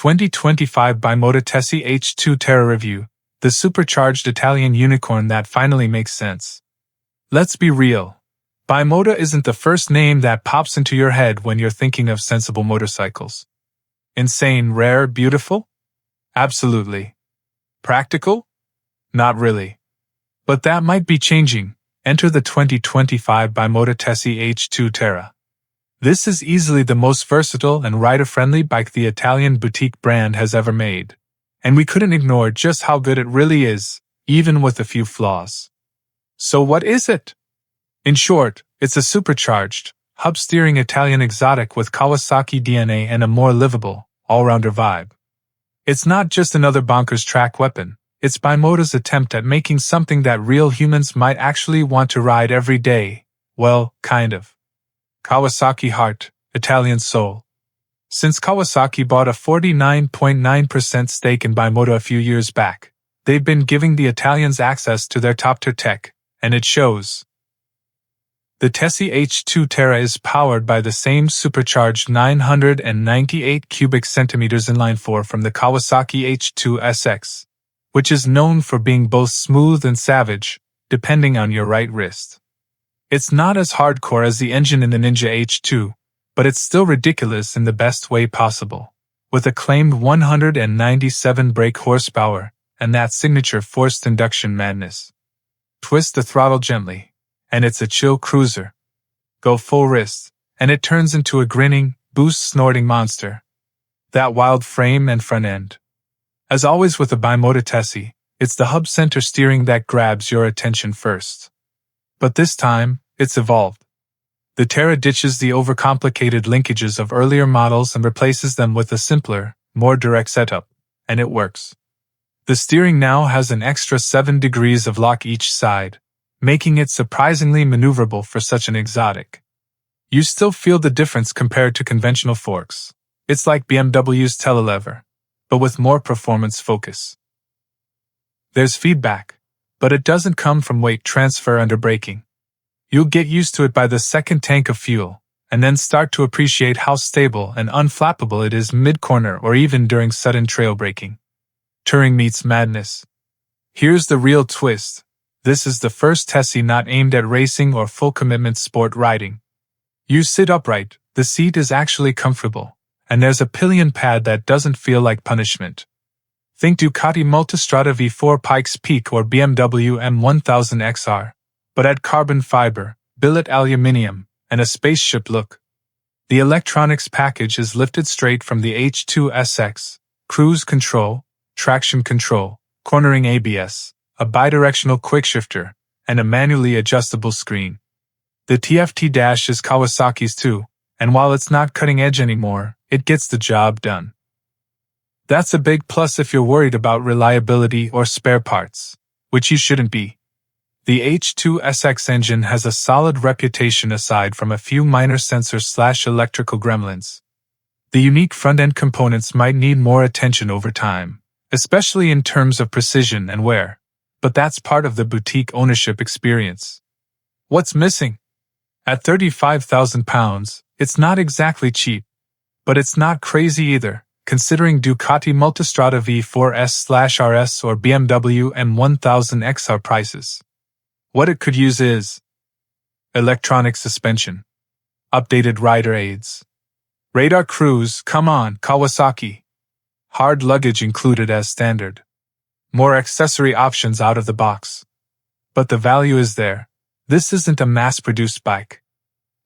2025 Bimota Tesi H2 Tera review, the supercharged Italian unicorn that finally makes sense. Let's be real. Bimota isn't the first name that pops into your head when you're thinking of sensible motorcycles. Insane, rare, beautiful? Absolutely. Practical? Not really. But that might be changing. Enter the 2025 Bimota Tesi H2 Tera. This is easily the most versatile and rider-friendly bike the Italian boutique brand has ever made. And we couldn't ignore just how good it really is, even with a few flaws. So what is it? In short, it's a supercharged, hub-steering Italian exotic with Kawasaki DNA and a more livable, all-rounder vibe. It's not just another bonkers track weapon. It's Bimota's attempt at making something that real humans might actually want to ride every day. Well, kind of. Kawasaki heart, Italian soul. Since Kawasaki bought a 49.9% stake in Bimota a few years back, they've been giving the Italians access to their top-tier tech, and it shows. The Tesi H2 Tera is powered by the same supercharged 998 cubic centimeters inline-4 from the Kawasaki H2 SX, which is known for being both smooth and savage, depending on your right wrist. It's not as hardcore as the engine in the Ninja H2, but it's still ridiculous in the best way possible, with a claimed 197 brake horsepower and that signature forced induction madness. Twist the throttle gently, and it's a chill cruiser. Go full wrist, and it turns into a grinning, boost-snorting monster. That wild frame and front end. As always with the Bimota Tesi, it's the hub-center steering that grabs your attention first. But this time, it's evolved. The Tera ditches the overcomplicated linkages of earlier models and replaces them with a simpler, more direct setup, and it works. The steering now has an extra 7 degrees of lock each side, making it surprisingly maneuverable for such an exotic. You still feel the difference compared to conventional forks. It's like BMW's telelever, but with more performance focus. There's feedback, but it doesn't come from weight transfer under braking. You'll get used to it by the second tank of fuel, and then start to appreciate how stable and unflappable it is mid-corner or even during sudden trail braking. Touring meets madness. Here's the real twist. This is the first Tesi not aimed at racing or full-commitment sport riding. You sit upright, the seat is actually comfortable, and there's a pillion pad that doesn't feel like punishment. Think Ducati Multistrada V4 Pikes Peak or BMW M1000 XR, but add carbon fiber, billet aluminium, and a spaceship look. The electronics package is lifted straight from the H2 SX, cruise control, traction control, cornering ABS, a bidirectional quickshifter, and a manually adjustable screen. The TFT dash is Kawasaki's too, and while it's not cutting edge anymore, it gets the job done. That's a big plus if you're worried about reliability or spare parts, which you shouldn't be. The H2 SX engine has a solid reputation aside from a few minor sensor/electrical gremlins. The unique front-end components might need more attention over time, especially in terms of precision and wear, but that's part of the boutique ownership experience. What's missing? At £35,000, it's not exactly cheap, but it's not crazy either, considering Ducati Multistrada V4S/RS or BMW M1000 XR prices. What it could use is electronic suspension, updated rider aids, radar cruise, come on, Kawasaki, hard luggage included as standard, more accessory options out of the box. But the value is there. This isn't a mass-produced bike.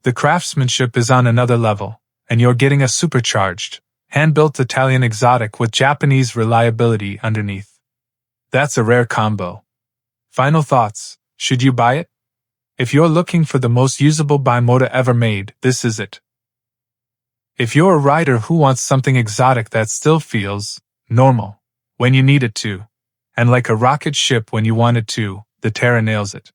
The craftsmanship is on another level, and you're getting a supercharged, hand-built Italian exotic with Japanese reliability underneath. That's a rare combo. Final thoughts. Should you buy it? If you're looking for the most usable Bimota ever made, this is it. If you're a rider who wants something exotic that still feels normal when you need it to, and like a rocket ship when you want it to, the Tera nails it.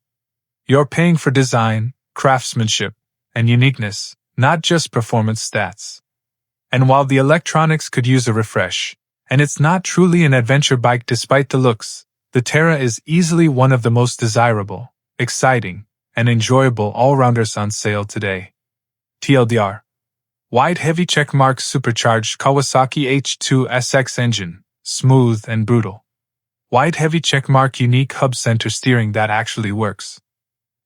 You're paying for design, craftsmanship, and uniqueness, not just performance stats. And while the electronics could use a refresh, and it's not truly an adventure bike despite the looks, the Tera is easily one of the most desirable, exciting, and enjoyable all-rounders on sale today. TLDR. Wide heavy checkmark supercharged Kawasaki H2 SX engine, smooth and brutal. Wide heavy checkmark unique hub center steering that actually works.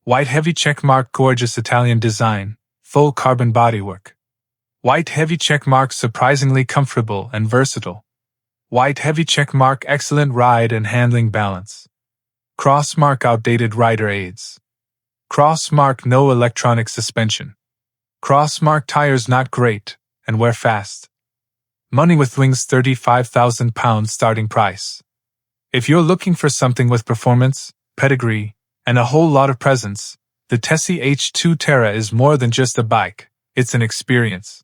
Wide heavy checkmark gorgeous Italian design, full carbon bodywork. Wide heavy checkmark surprisingly comfortable and versatile. Wide heavy checkmark excellent ride and handling balance. Crossmark outdated rider aids. Crossmark no electronic suspension. Crossmark tires not great, and wear fast. Money with wings £35,000 starting price. If you're looking for something with performance, pedigree, and a whole lot of presence, the Tesi H2 Tera is more than just a bike, it's an experience.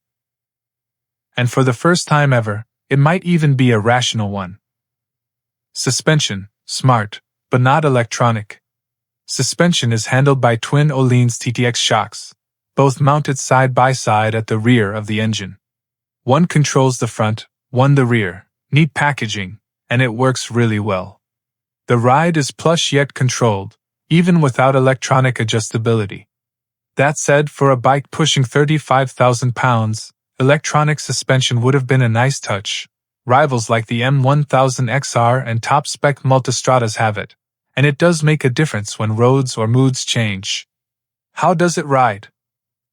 And for the first time ever, it might even be a rational one. Suspension, smart, but not electronic. Suspension is handled by twin Öhlins TTX shocks, both mounted side by side at the rear of the engine. One controls the front, one the rear, neat packaging, and it works really well. The ride is plush yet controlled, even without electronic adjustability. That said, for a bike pushing £35,000, electronic suspension would have been a nice touch. Rivals like the M1000XR and top-spec Multistradas have it, and it does make a difference when roads or moods change. How does it ride?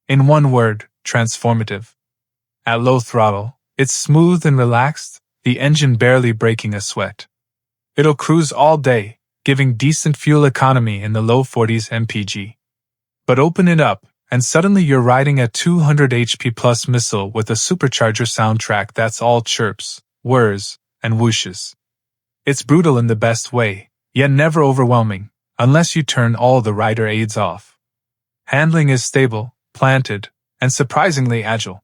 In one word, transformative. At low throttle, it's smooth and relaxed, the engine barely breaking a sweat. It'll cruise all day, giving decent fuel economy in the low 40s mpg. But open it up, and suddenly you're riding a 200 HP plus missile with a supercharger soundtrack that's all chirps, whirs, and whooshes. It's brutal in the best way, yet never overwhelming, unless you turn all the rider aids off. Handling is stable, planted, and surprisingly agile.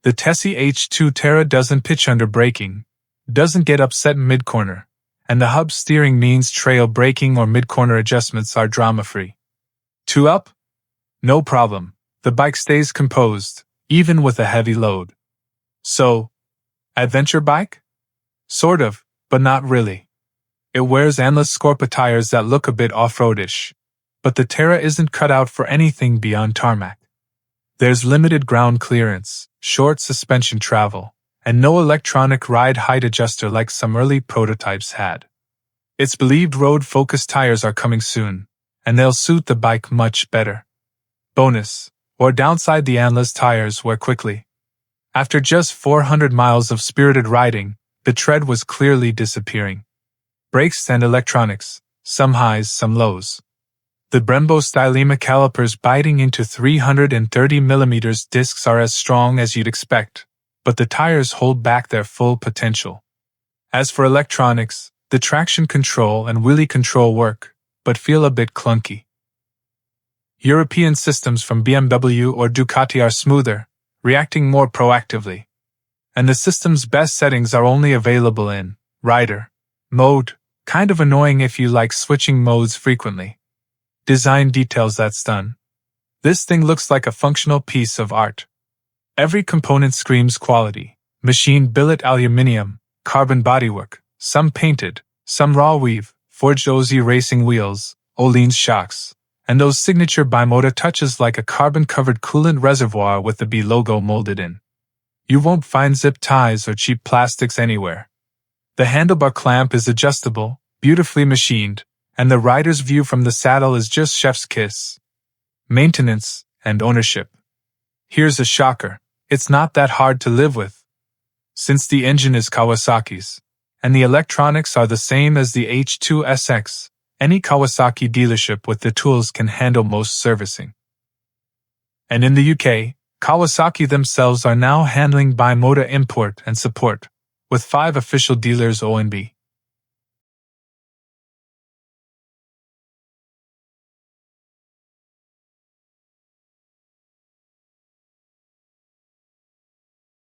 The Tesi H2 Tera doesn't pitch under braking, doesn't get upset mid-corner, and the hub steering means trail braking or mid-corner adjustments are drama-free. 2 up? No problem, the bike stays composed, even with a heavy load. So, adventure bike? Sort of, but not really. It wears endless Scorpa tires that look a bit off-roadish, but the Tera isn't cut out for anything beyond tarmac. There's limited ground clearance, short suspension travel, and no electronic ride height adjuster like some early prototypes had. It's believed road-focused tires are coming soon, and they'll suit the bike much better. Bonus, or downside, the endless tires wear quickly. After just 400 miles of spirited riding, the tread was clearly disappearing. Brakes and electronics, some highs, some lows. The Brembo Stylema calipers biting into 330mm discs are as strong as you'd expect, but the tires hold back their full potential. As for electronics, the traction control and wheelie control work, but feel a bit clunky. European systems from BMW or Ducati are smoother, reacting more proactively. And the system's best settings are only available in rider mode, kind of annoying if you like switching modes frequently. Design details that stun. This thing looks like a functional piece of art. Every component screams quality. Machined billet aluminium, carbon bodywork, some painted, some raw weave, forged OZ racing wheels, Öhlins shocks, and those signature Bimota touches like a carbon-covered coolant reservoir with the B logo molded in. You won't find zip ties or cheap plastics anywhere. The handlebar clamp is adjustable, beautifully machined, and the rider's view from the saddle is just chef's kiss. Maintenance and ownership. Here's a shocker, it's not that hard to live with. Since the engine is Kawasaki's, and the electronics are the same as the H2 SX, any Kawasaki dealership with the tools can handle most servicing. And in the UK, Kawasaki themselves are now handling Bimota import and support, with 5 official dealers O&B.